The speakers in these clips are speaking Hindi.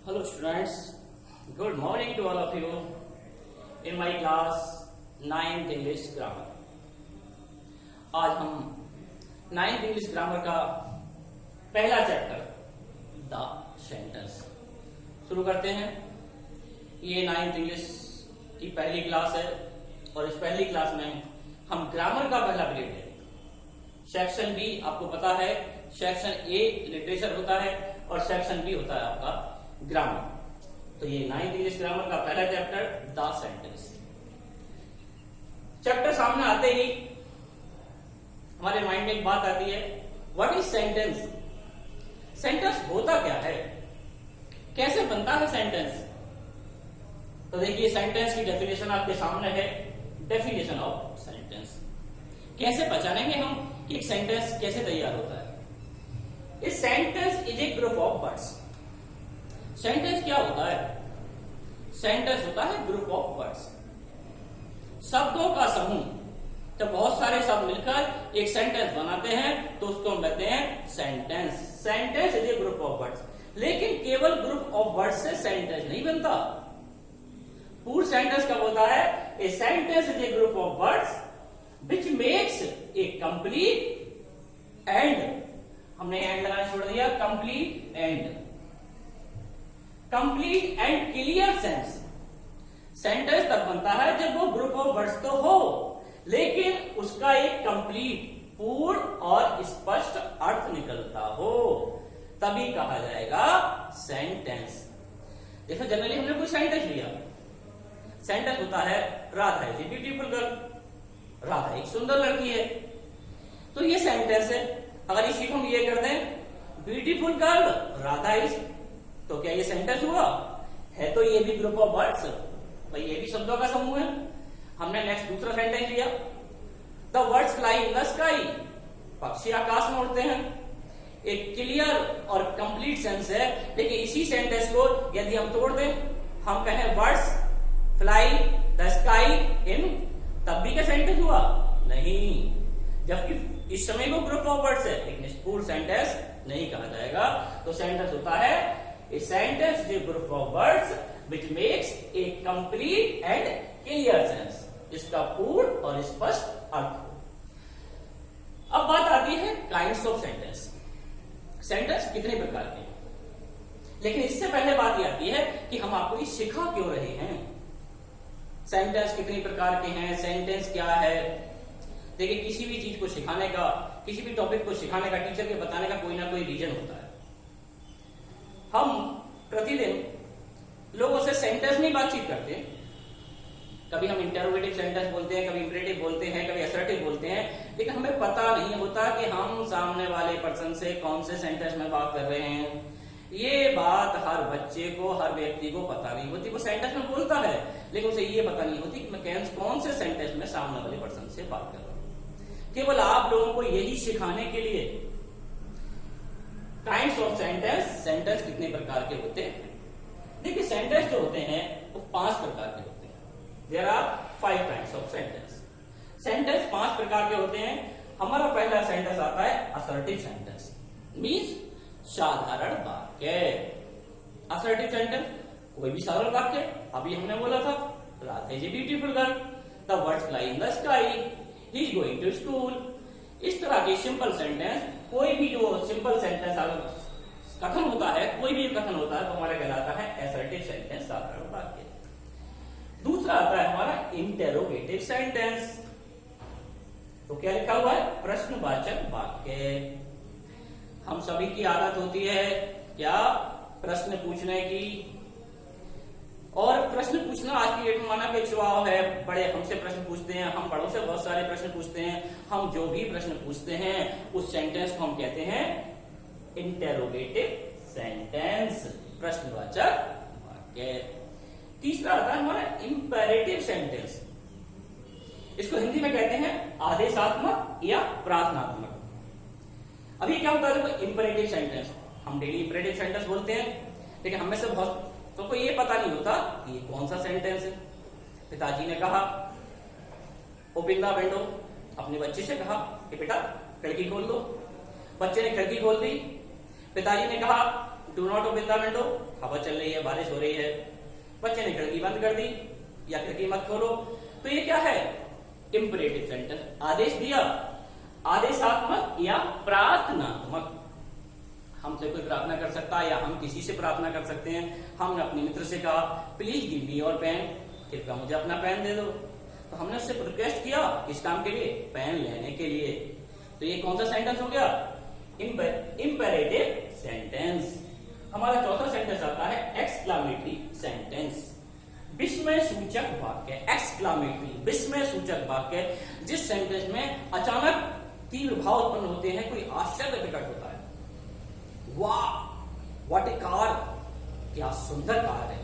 Hello students, good morning to all of you in my class 9th English Grammar। आज हम 9th English Grammar का पहला चैप्टर द सेंटेंस शुरू करते हैं। ये 9th English की पहली क्लास है और इस पहली क्लास में हम ग्रामर का पहला पीरियड लेंगे। सेक्शन बी आपको पता है, सेक्शन ए लिटरेचर होता है और सेक्शन बी होता है आपका ग्रामर। तो ये 9th इंग्लिश ग्रामर का पहला चैप्टर द सेंटेंस। चैप्टर सामने आते ही हमारे माइंड में एक बात आती है, व्हाट इज सेंटेंस। सेंटेंस होता क्या है, कैसे बनता है सेंटेंस। तो देखिए सेंटेंस की डेफिनेशन आपके सामने है। डेफिनेशन ऑफ सेंटेंस कैसे पहचानेंगे हम कि एक सेंटेंस कैसे तैयार होता है। इस sentence is a group of words. Sentence क्या होता है, सेंटेंस होता है ग्रुप ऑफ वर्ड्स, शब्दों का समूह। जब बहुत सारे शब्द मिलकर एक सेंटेंस बनाते हैं तो उसको हम कहते हैं sentence. Sentence is a group of words. लेकिन केवल ग्रुप ऑफ वर्ड्स से सेंटेंस नहीं बनता। पूर्ण सेंटेंस कब होता है, a sentence is a group of words which makes a complete and, हमने एंड लगाना छोड़ दिया, complete and, complete and clear sense. Sentence तब बनता है जब वो ग्रुप ऑफ वर्ड्स तो हो लेकिन उसका एक कंप्लीट, पूर्ण और स्पष्ट अर्थ निकलता हो, तभी कहा जाएगा सेंटेंस। देखो जनरली हमने कोई सेंटेंस लिया, सेंटेंस होता है Radha is a beautiful girl, Radha एक सुंदर लड़की है। तो ये सेंटेंस है। अगर इसी को हम ये कर दें ब्यूटीफुल गर्ल राधा इज, तो क्या ये सेंटेंस हुआ है। तो ये भी ग्रुप ऑफ वर्ड्स, भाई ये भी शब्दों का समूह है। हमने नेक्स्ट दूसरा सेंटेंस लिया, the words fly in the sky, पक्षी आकाश में उड़ते हैं। एक क्लियर और कंप्लीट सेंस है। लेकिन इसी सेंटेंस को यदि हम तोड़ दें, हम कहें words fly the sky in, तब भी क्या सेंटेंस हुआ नहीं, जबकि इस समय वो ग्रुप ऑफ वर्ड्स है लेकिन पूर्ण सेंटेंस नहीं कहा जाएगा। तो सेंटेंस होता है a sentence is a group of words which makes a complete and clear sense, इसका पूर्ण और स्पष्ट अर्थ हो। अब बात आती है काइंड्स ऑफ सेंटेंस। सेंटेंस कितने प्रकार के हैं, लेकिन इससे पहले बात यह आती है कि हम आपको ये सिखा क्यों रहे हैं। सेंटेंस कितने प्रकार के हैं, सेंटेंस क्या है। देखिए किसी भी चीज को सिखाने का, किसी भी टॉपिक को सिखाने का, टीचर के बताने का कोई ना कोई रीजन होता है। हम प्रतिदिन लोगों से सेंटेंस में बातचीत करते हैं। कभी हम इंटरोगेटिव सेंटेंस बोलते हैं, कभी इंपरेटिव बोलते हैं, कभी असर्टिव बोलते हैं, लेकिन हमें पता नहीं होता कि हम सामने वाले पर्सन से कौन से सेंटेंस में बात कर रहे हैं। ये बात हर बच्चे को, हर व्यक्ति को पता नहीं होती। वो सेंटेंस में बोलता है लेकिन उसे ये पता नहीं होती कि मैं कौन से सेंटेंस में सामने वाले पर्सन से बात कर रहा हूं। केवल आप लोगों को यही सिखाने के लिए काइंड्स ऑफ सेंटेंस, सेंटेंस कितने प्रकार के होते हैं। देखिए सेंटेंस जो होते हैं वो 5 प्रकार के होते हैं। There are 5 kinds of sentence. Sentence 5 प्रकार के होते हैं। हमारा पहला सेंटेंस आता है असर्टिव सेंटेंस, मीन्स साधारण वाक्य। असर्टिव सेंटेंस कोई भी सरल वाक्य, अभी हमने बोला था Radha is a beautiful girl, the words fly in the sky, he is going to school. इस तरह के सिंपल सेंटेंस, कोई भी जो सिंपल सेंटेंस कथन होता है, कोई भी कथन होता है तो हमारा कहलाता है असर्टिव सेंटेंस, साधारण वाक्य। दूसरा आता है हमारा इंटेरोगेटिव सेंटेंस। तो क्या लिखा हुआ है, प्रश्नवाचक वाक्य। हम सभी की आदत होती है क्या, प्रश्न पूछने की। और प्रश्न पूछना आज की डेट में माना कि एक स्वभाव है। बड़े हमसे प्रश्न पूछते हैं, हम बड़ों से बहुत सारे प्रश्न पूछते हैं। हम जो भी प्रश्न पूछते हैं उस सेंटेंस को हम कहते हैं इंटेरोगेटिव सेंटेंस, प्रश्नवाचक वाक्य। तीसरा आता है हमारा इंपेरेटिव सेंटेंस। इसको हिंदी में कहते हैं आदेशात्मक या प्रार्थनात्मक। अभी क्या होता है, देखो इंपेरेटिव सेंटेंस, हम डेली इंपेरेटिव सेंटेंस बोलते हैं लेकिन हमें से बहुत तो कोई ये पता नहीं होता ये कौन सा सेंटेंस है। पिताजी ने कहा ओपन द विंडो, अपने बच्चे से कहा कि बेटा खिड़की खोल दो। बच्चे ने खिड़की खोल दी। पिताजी ने कहा do not open the window, हवा चल रही है, बारिश हो रही है, बच्चे ने खिड़की बंद कर दी या खिड़की मत खोलो। तो ये क्या है? इंपरेटिव सेंटेंस, आदेश दिया, आदेशात्मक या प्रार्थनात्मक। हमसे कोई प्रार्थना कर सकता है या हम किसी से प्रार्थना कर सकते हैं। हमने अपने मित्र से कहा please give me your pen, कृपया मुझे अपना पेन दे दो। तो हमने उससे रिक्वेस्ट किया किस काम के लिए? पेन लेने के लिए। तो ये कौन सा सेंटेंस हो गया? Imperative sentence. हमारा चौथा सेंटेंस आता है एक्सक्लामेटरी सेंटेंस, विस्मय सूचक वाक्य। एक्सक्लामेटरी, विस्मय सूचक वाक्य, जिस सेंटेंस में अचानक तीव्र भाव उत्पन्न होते हैं, कोई आश्चर्य प्रकट होता है। वाह, व्हाट ए कार, क्या सुंदर कार है।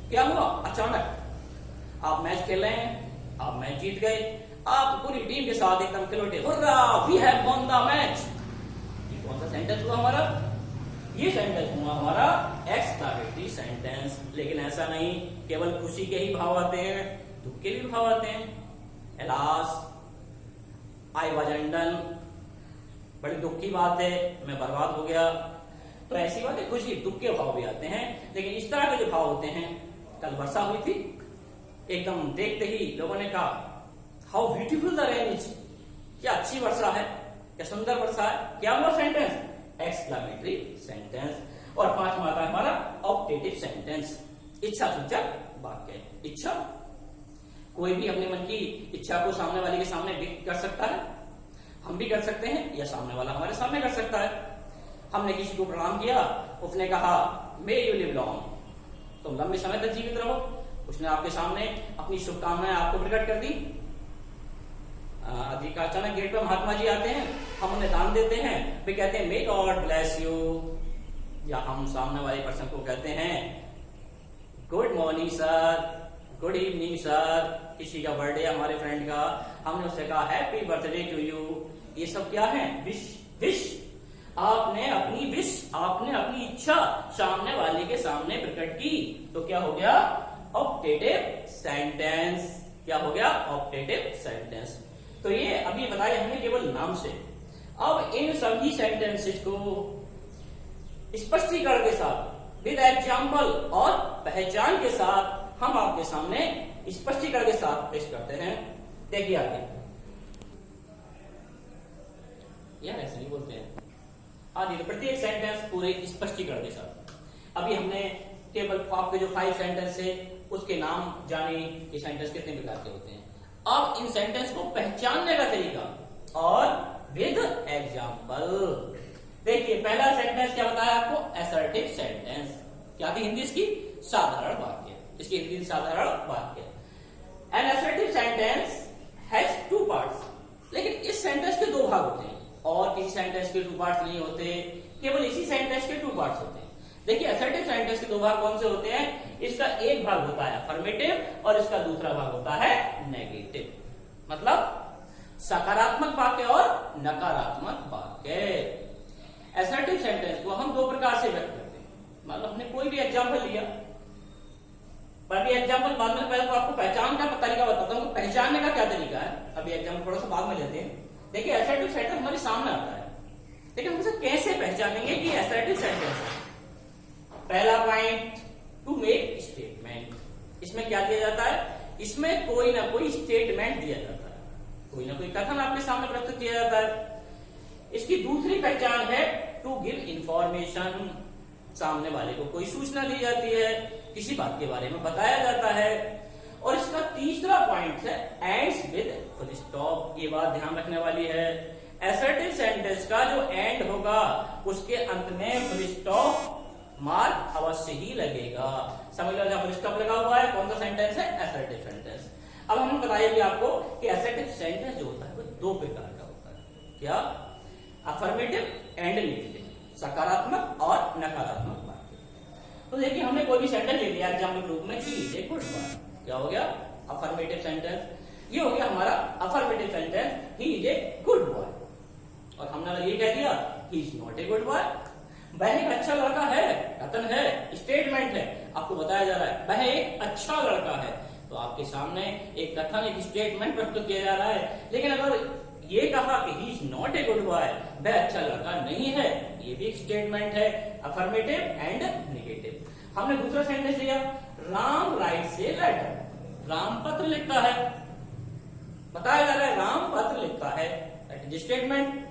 क्या हुआ? अचानक आप मैच खेल रहे हैं, आप मैच जीत गए, आप पूरी टीम के साथ एकदम खिलौटे, hurrah, we have won the match. ये कौन सा सेंटेंस हुआ हमारा? ये सेंटेंस हुआ हमारा एक्सक्लामेटरी सेंटेंस। लेकिन ऐसा नहीं केवल खुशी के ही भाव आते हैं, दुख के भी भाव आते हैं। एलास, आई वाज अनडन, बड़ी दुख की बात है, मैं बर्बाद हो गया। तो ऐसी बात है, खुशी दुख के भाव भी आते हैं। लेकिन इस तरह के जो भाव होते हैं, कल वर्षा हुई थी, एकदम देखते ही लोगों ने कहा how beautiful the rain is, क्या अच्छी वर्षा है, क्या सुंदर वर्षा है। क्या हुआ सेंटेंस? Exclamatory sentence. और पांचवा आता है हमारा ऑप्टेटिव सेंटेंस, इच्छा सूचक वाक्य। इच्छा, कोई भी अपने मन की इच्छा को सामने वाले के सामने व्यक्त कर सकता है, हम भी कर सकते हैं या सामने वाला हमारे सामने कर सकता है। हमने किसी को प्रणाम किया, उसने कहा मे यू लिव लॉन्ग, तुम लंबे समय तक जीवित रहो। उसने आपके सामने अपनी शुभकामनाएं आपको प्रकट कर दी। अचानक गेट पे महात्मा जी आते हैं, हम उन्हें दान देते हैं, वे कहते हैं मे गॉड ब्लेस यू। या हम सामने वाले पर्सन को कहते हैं good morning sir, good evening sir. किसी का बर्थडे हमारे फ्रेंड का, हमने उससे कहा हैप्पी बर्थडे टू यू। ये सब क्या है? विश। विश, आपने अपनी विश, आपने अपनी इच्छा सामने वाले के सामने प्रकट की, तो क्या हो गया? Optative sentence. क्या हो गया? Optative sentence. तो ये अभी बताया हमने केवल नाम से। अब इन सभी सेंटेंसेस को स्पष्टीकरण के साथ, विद एग्जाम्पल और पहचान के साथ हम आपके सामने स्पष्टीकरण के साथ पेश करते हैं। देखिए आगे, यार ऐसे नहीं बोलते हैं। आगे प्रत्येक सेंटेंस पूरे स्पष्टीकरण के साथ। अभी हमने केवल आपके जो 5 सेंटेंस है उसके नाम जाने, ये सेंटेंस कितने प्रकार के होते हैं। अब इन सेंटेंस को पहचानने का तरीका और विद एग्जाम्पल। देखिए पहला सेंटेंस क्या बताया आपको? Assertive sentence. क्या थी हिंदी इसकी? साधारण वाक्य। इसकी हिंदी साधारण वाक्य। An assertive sentence has 2 parts. लेकिन इस सेंटेंस के 2 भाग होते हैं और किसी सेंटेंस के 2 पार्ट्स नहीं होते, केवल इसी सेंटेंस के 2 पार्ट्स होते हैं। देखिए असर्टिव सेंटेंस के 2 भाग कौन से होते हैं? इसका एक भाग होता है अफर्मेटिव और इसका दूसरा भाग होता है नेगेटिव। मतलब सकारात्मक वाक्य और नकारात्मक वाक्य। असर्टिव सेंटेंस को हम 2 प्रकार से व्यक्त करते हैं। मतलब हमने कोई भी एग्जाम्पल लिया, पर भी एग्जाम्पल बाद में, पहले तो आपको पहचान का तरीका बताता हूं, पहचानने का क्या तरीका है। अभी एग्जाम्पल थोड़ा सा बाद में लेते हैं। देखिए असर्टिव सेंटेंस हमारे सामने आता है, लेकिन हम उसे कैसे पहचानेंगे कि असर्टिव सेंटेंस है? पहला पॉइंट, टू मेक स्टेटमेंट। इसमें क्या दिया जाता है? इसमें कोई ना कोई स्टेटमेंट दिया जाता है, कोई ना कोई कथन आपके सामने प्रस्तुत किया जाता है। इसकी दूसरी पहचान है टू गिव इंफॉर्मेशन। सामने वाले को कोई सूचना दी जाती है, किसी बात के बारे में बताया जाता है। और इसका तीसरा पॉइंट है एंड्स विद फुल स्टॉप। ये बात ध्यान रखने वाली है, असर्टिव सेंटेंस का जो एंड होगा उसके अंत में फुल स्टॉप मार्क अवश्य ही लगेगा। समझ लो जहां फुल स्टॉप लगा हुआ है, कौन सा सेंटेंस है? Assertive sentence. अब हम बताइए आपको कि असर्टिव सेंटेंस जो होता है वो 2 प्रकार का होता है। क्या? अफर्मेटिव एंड नेगेटिव, सकारात्मक और नकारात्मक वाक्य। तो देखिए हमने कोई भी सेंटेंस ले लिया एग्जाम्पल रूप में कि लीजिए गुड बॉय। क्या हो गया? Affirmative sentence. ये हो गया हमारा affirmative sentence, he is a good boy. और हमने ये कह दिया he is not a good boy. वह एक अच्छा लड़का है, कथन है, स्टेटमेंट है, आपको बताया जा रहा है वह एक अच्छा लड़का है। तो आपके सामने एक कथन, एक स्टेटमेंट प्रस्तुत किया जा रहा है। लेकिन अगर ये कहा कि he is not a good boy, वह अच्छा लड़का नहीं है, ये भी एक स्टेटमेंट है। Affirmative and negative. हमने दूसरा सेंटेंस लिया, Ram writes a letter, Ram पत्र लिखता है, बताया जा रहा है राम पत्र लिखता है, दैट इज स्टेटमेंट।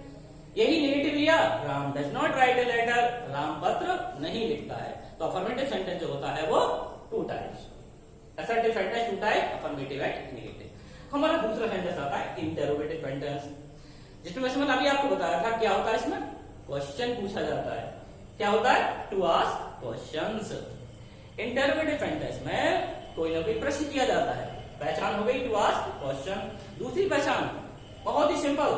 यही नेगेटिव लिया, Ram does not write a letter, Ram पत्र नहीं लिखता है। तो अफर्मेटिव सेंटेंस जो होता है वो two types, assertive sentence two type, affirmative and negative. हमारा दूसरा सेंटेंस आता है इंटरोगेटिव सेंटेंस, जिसमें वैसे मैंने अभी आपको बताया था क्या होता है, इसमें क्वेश्चन पूछा जाता है। क्या होता है? To ask questions. Interrogative sentence में कोई ना कोई प्रश्न किया जाता है। पहचान हो गई टू आस्क क्वेश्चन। दूसरी पहचान बहुत ही simple,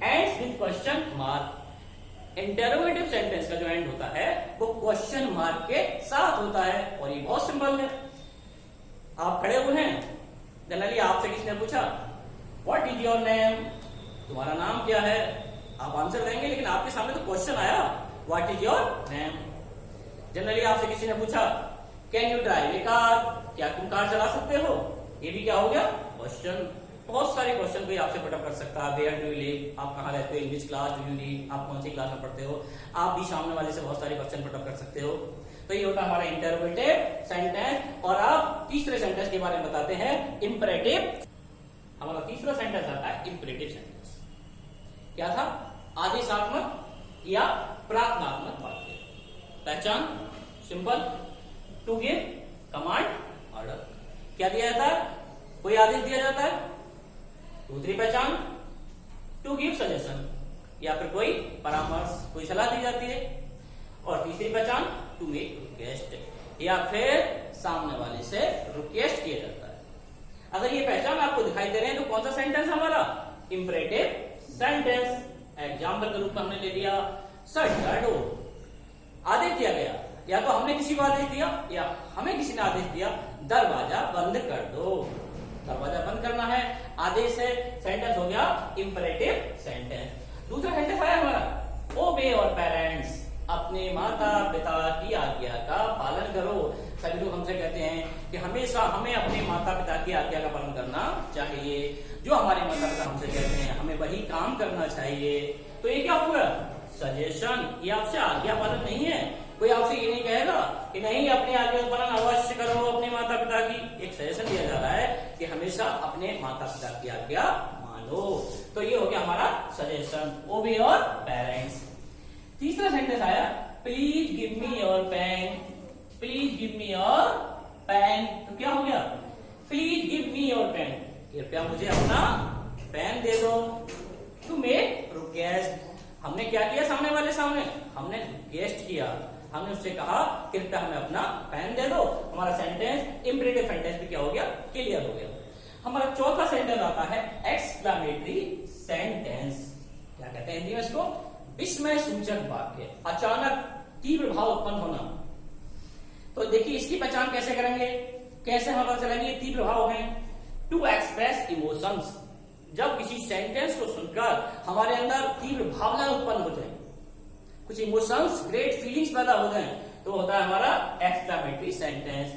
ends with question mark. Interrogative sentence का जो एंड होता है वो क्वेश्चन मार्क के साथ होता है, और ये बहुत सिंपल है। आप खड़े हुए हैं, जनरली आपसे किसी ने पूछा व्हाट इज योर नेम, तुम्हारा नाम क्या है, आप आंसर देंगे, लेकिन आपके सामने तो क्वेश्चन आया what is your name. Generally आपसे किसी ने पूछा can you drive A car, क्या तुम कार चला सकते हो, ये भी क्या हो गया? क्वेश्चन। बहुत सारे क्वेश्चन कोई आपसे पुट अप कर सकता है। वेयर डू यू लिव, आप कहाँ रहते हो, in which class do you read, आप कौन सी क्लास में पढ़ते हो, आप भी सामने वाले से बहुत सारे क्वेश्चन पुट अप कर सकते हो। तो ये होता है हमारा इंटरोगेटिव सेंटेंस। और आप तीसरे सेंटेंस के बारे में बताते हैं, इंपरेटिव। हमारा तीसरा सेंटेंस आता है इंपरेटिव सेंटेंस। क्या था? आदेशात्मक या प्रार्थनात्मक वाक्य। पहचान simple, to give command order. क्या दिया जाता है? कोई आदेश दिया जाता है। दूसरी पहचान टू गिव सजेशन, या फिर कोई परामर्श, कोई सलाह दी जाती है। और तीसरी पहचान टू मेक रिक्वेस्ट, या फिर सामने वाले से रिक्वेस्ट किया जाता है। अगर ये पहचान आपको दिखाई दे रहे हैं तो कौन सा सेंटेंस हमारा? Imperative sentence. एग्जाम्पल के रूप में हमने ले लिया शट द डोर, आदेश दिया गया, या तो हमने किसी को आदेश दिया या हमें किसी ने आदेश दिया दरवाजा बंद कर दो, दरवाजा बंद करना है, आदेश है, सेंटेंस हो गया इंपरेटिव सेंटेंस। दूसरा सेंटेंस आया हमारा ओबे योर पेरेंट्स, अपने माता पिता की आज्ञा का पालन करो। सभी लोग हमसे कहते हैं कि हमेशा हमें अपने माता पिता की आज्ञा का पालन करना चाहिए, जो हमारे माता पिता हमसे कहते हैं हमें वही काम करना चाहिए। तो ये क्या हुआ? सजेशन। ये आपसे आज्ञा पालन नहीं है। कोई आपसे ये नहीं कहेगा कि नहीं अपनी आज्ञा पालन अवश्य करो अपने माता पिता की। एक सजेशन दिया जा रहा है कि हमेशा अपने माता पिता की आज्ञा मानो। तो ये हो गया हमारा सजेशन, ओबे योर पेरेंट्स। तीसरा सेंटेंस आया please give me your pen, please give me your pen. तो क्या हो गया? Please give me your pen, कृपया मुझे अपना पेन दे दो। टू मेक रिक्वेस्ट, हमने क्या किया सामने वाले सामने? हमने रिक्वेस्ट किया, हमने उससे कहा कृपया हमें अपना पेन दे दो। हमारा सेंटेंस इंपरेटिव सेंटेंस भी क्या हो गया? क्लियर हो गया। हमारा चौथा सेंटेंस आता है एक्सक्लेमेटरी सेंटेंस। क्या कहते हैं हिंदी में इसको? विस्मय सूचक वाक्य, अचानक तीव्र भाव उत्पन्न होना। तो देखिए इसकी पहचान कैसे करेंगे, कैसे हम पता चलेंगे तीव्र भाव है? टू एक्सप्रेस इमोशंस, जब किसी सेंटेंस को सुनकर हमारे अंदर तीव्र भावना उत्पन्न हो जाए, कुछ इमोशंस, ग्रेट फीलिंग्स पैदा हो जाए, तो होता है हमारा एक्सक्लेमेटरी सेंटेंस।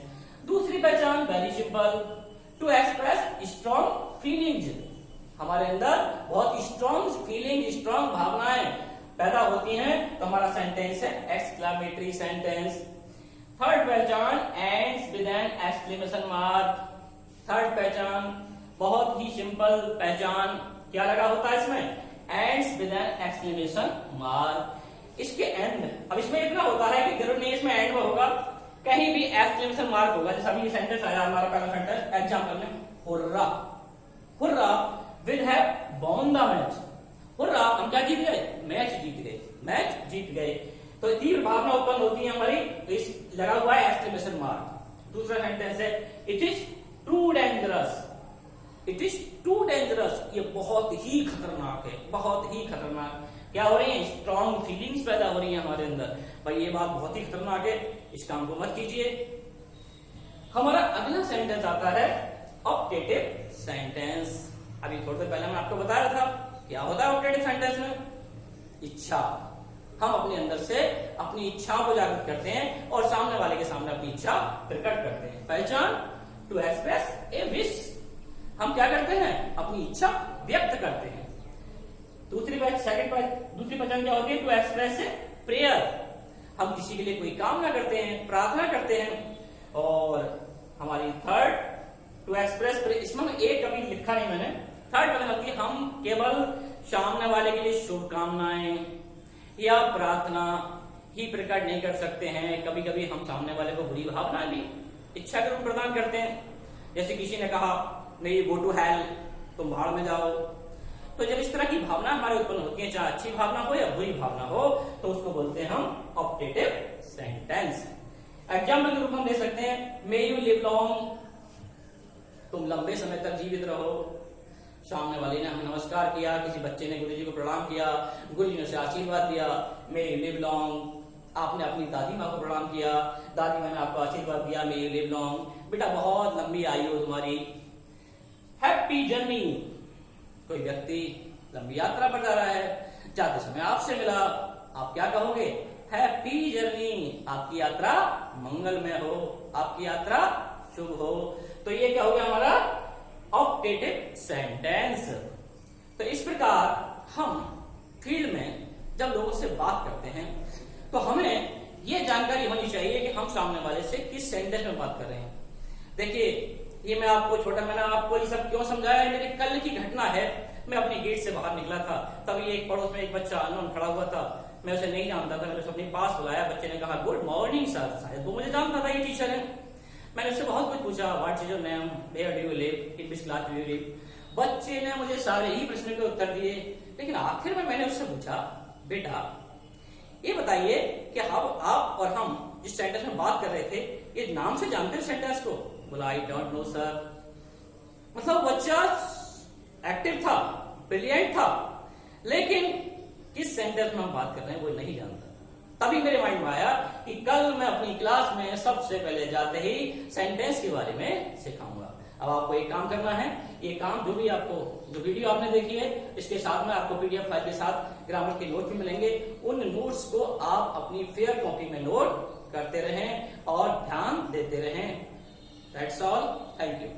दूसरी पहचान very simple, to express strong feelings, हमारे अंदर बहुत स्ट्रॉन्ग फीलिंग, स्ट्रॉन्ग भावनाएं पैदा होती हैं, तो हमारा सेंटेंस है एक्सक्लेमेटरी सेंटेंस। थर्ड पहचान ends with an exclamation mark. Third पहचान बहुत ही सिंपल पहचान, क्या लगा होता है इसमें? Ends with an exclamation mark. इसके एंड, अब इसमें इतना होता है कि जरूर नहीं इसमें एंड में होगा, कहीं भी एक्सक्लेमेशन मार्क होगा। जैसा अभी ये सेंटेंस आया हमारा पहला सेंटेंस एग्जांपल में, hurrah, hurrah with have won the match. Hurrah, हम क्या जीत गए? मैच जीत गए, मैच जीत गए। तो तीव्र भावना उत्पन्न होती है हमारी, तो इस लगा हुआ है एक्सक्लेमेशन मार्क। दूसरा सेंटेंस है it is too dangerous, it is too dangerous, ये बहुत ही खतरनाक है, बहुत ही खतरनाक। क्या हो रही है? स्ट्रॉन्ग फीलिंग्स पैदा हो रही है हमारे अंदर, भाई ये बात बहुत ही खतरनाक है, इस काम को मत कीजिए। हमारा अगला सेंटेंस आता है ऑप्टेटिव सेंटेंस। अभी थोड़ी देर पहले मैं आपको बताया था क्या होता है ऑप्टेटिव सेंटेंस में? इच्छा। हम अपने अंदर से अपनी इच्छाओं को जागृत करते हैं और सामने वाले के सामने अपनी इच्छा प्रकट करते हैं। पहचान टू एक्सप्रेस ए विश, हम क्या करते हैं? अपनी इच्छा व्यक्त करते हैं। दूसरी पहचान क्या होती है? टू एक्सप्रेस ए प्रेयर, हम किसी के लिए कोई कामना करते हैं, प्रार्थना करते हैं। और हमारी थर्ड, टू एक्सप्रेस, इसमें एक कभी लिखा नहीं मैंने, थर्ड वाली होती है हम केवल सामने वाले के लिए शुभकामनाएं या प्रार्थना ही प्रकट नहीं कर सकते हैं, कभी कभी हम सामने वाले को बुरी भावना भी इच्छा के रूप में प्रदान करते हैं। जैसे किसी ने कहा नहीं गो टू हेल, तुम भाड़ में जाओ। तो जब इस तरह की भावना हमारे उत्पन्न होती है, चाहे अच्छी भावना हो या बुरी भावना हो, तो उसको बोलते हैं हम ऑप्टेटिव सेंटेंस। एग्जाम्पल के रूप में हम दे सकते हैं मे यू लिव लॉन्ग, तुम लंबे समय तक जीवित रहो। सामने वाले ने हमें नमस्कार किया, किसी बच्चे ने गुरुजी को प्रणाम किया, गुरुजी ने उसे आशीर्वाद दिया, मे यू लिव लॉन्ग। आपने अपनी दादी माँ को प्रणाम किया, दादी माँ ने आपको आशीर्वाद दिया, मे यू लिव लॉन्ग, बेटा बहुत लंबी आयु हो तुम्हारी। हैप्पी जर्नी, कोई व्यक्ति लंबी यात्रा पर जा रहा है, जाते समय आपसे मिला, आप क्या कहोगे? हैप्पी जर्नी, आपकी यात्रा मंगलमय हो, आपकी यात्रा शुभ हो। तो ये क्या हो गया हमारा ऑप्टेटिव सेंटेंस। तो इस प्रकार हम फील्ड में जब लोगों से बात करते हैं तो हमें ये जानकारी होनी चाहिए कि हम सामने वाले से किस सेंटेंस में बात कर रहे हैं। देखिए ये मैंने आपको ये सब क्यों समझाया, मेरे कल की घटना है। मैं अपने गेट से बाहर निकला था, तभी एक पड़ोस में एक बच्चा अननोन खड़ा हुआ था, मैं उसे नहीं जानता था। मैंने उसे अपने पास बुलाया, बच्चे ने कहा गुड मॉर्निंग सर, शायद वो मुझे जानता था, ये टीचर है। मैंने उससे बहुत कुछ पूछा, what is your name, where do you live, in which class do you live. बच्चे ने मुझे सारे ही प्रश्न के उत्तर दिए, लेकिन आखिर में मैंने उससे पूछा बेटा ये बताइए कि आप और हम जिस सेंटेंस में बात कर रहे थे, ये नाम से जानते हैं सेंटेंस को? बोला आई डोंट नो सर। मतलब बच्चा एक्टिव था, ब्रिलियंट था, लेकिन किस सेंटेंस में हम बात कर रहे हैं वो नहीं जानता। तभी मेरे माइंड में आया कि कल मैं अपनी क्लास में सबसे पहले जाते ही सेंटेंस के बारे में सिखाऊंगा। अब आपको एक काम करना है, ये काम जो वीडियो आपने देखी है, इसके साथ में आपको पीडीएफ फाइल के साथ ग्रामर के नोट भी मिलेंगे। उन नोट्स को आप अपनी फेयर कॉपी में नोट करते रहें और ध्यान देते रहें। That's all, thank you.